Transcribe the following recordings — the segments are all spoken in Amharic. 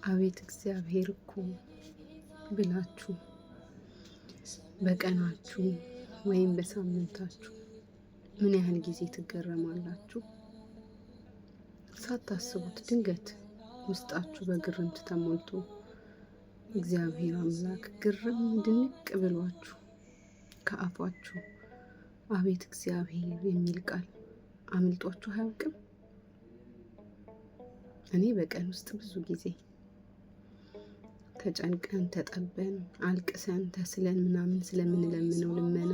አቤት እግዚአብሔር እኮ ብላችሁ በቀናችሁ ወይም በሳምንታችሁ ምን ያህል ጊዜ ትገረማላችሁ? ሳታስቡት ድንገት ውስጣችሁ በግርምት ተሞልቶ እግዚአብሔር አምላክ ግርም ድንቅ ብሏችሁ ከአፋችሁ አቤት እግዚአብሔር የሚል ቃል አምልጧችሁ አያውቅም? እኔ በቀን ውስጥ ብዙ ጊዜ ተጨንቀን ተጠበን አልቅሰን ተስለን ምናምን ስለምንለምነው ልመና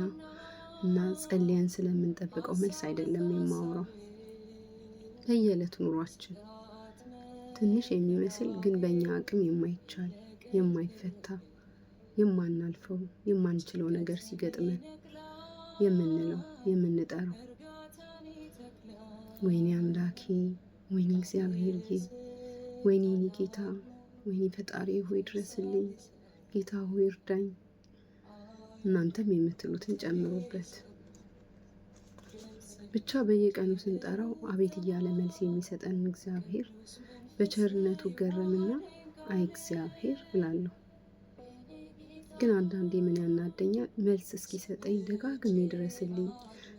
እና ጸልየን ስለምንጠብቀው መልስ አይደለም የማወራው። በየዕለት ኑሯችን ትንሽ የሚመስል ግን በእኛ አቅም የማይቻል የማይፈታ የማናልፈው የማንችለው ነገር ሲገጥመን የምንለው የምንጠራው ወይኔ አምላኬ፣ ወይኔ እግዚአብሔርዬ፣ ወይኔ እኔ ጌታ፣ ወይኔ ፈጣሪ ሆይ ድረስልኝ፣ ጌታ ሆይ እርዳኝ፣ እናንተም የምትሉትን ጨምሩበት። ብቻ በየቀኑ ስንጠራው አቤት እያለ መልስ የሚሰጠን እግዚአብሔር በቸርነቱ ገረምና አይ እግዚአብሔር እላለሁ። ግን አንዳንዴ ምን ያናደኛል? መልስ እስኪሰጠኝ ደጋግሜ ድረስልኝ፣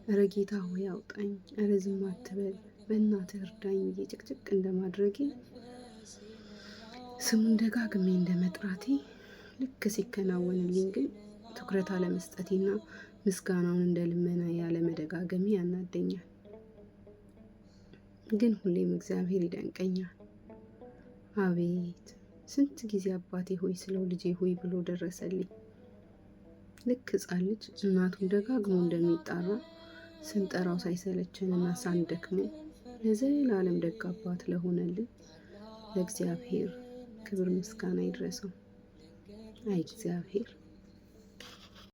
እረ ጌታ ሆይ አውጣኝ፣ እረ ዝም አትበል፣ በእናትህ እርዳኝ ብዬ ጭቅጭቅ እንደማድረጌ ስሙን ደጋግሜ እንደመጥራቴ ልክ ሲከናወንልኝ ግን ትኩረት አለመስጠቴና ምስጋናውን እንደ ልመና ያለ መደጋገሜ ያናደኛል። ግን ሁሌም እግዚአብሔር ይደንቀኛል። አቤት ስንት ጊዜ አባቴ ሆይ ስለው ልጄ ሆይ ብሎ ደረሰልኝ። ልክ ሕፃን ልጅ እናቱን ደጋግሞ እንደሚጣራ ስንጠራው ሳይሰለቸንና ሳንደክመው ለዘላለም ደግ አባት ለሆነልን ለእግዚአብሔር ክብር ምስጋና ይድረሰው። አይ እግዚአብሔር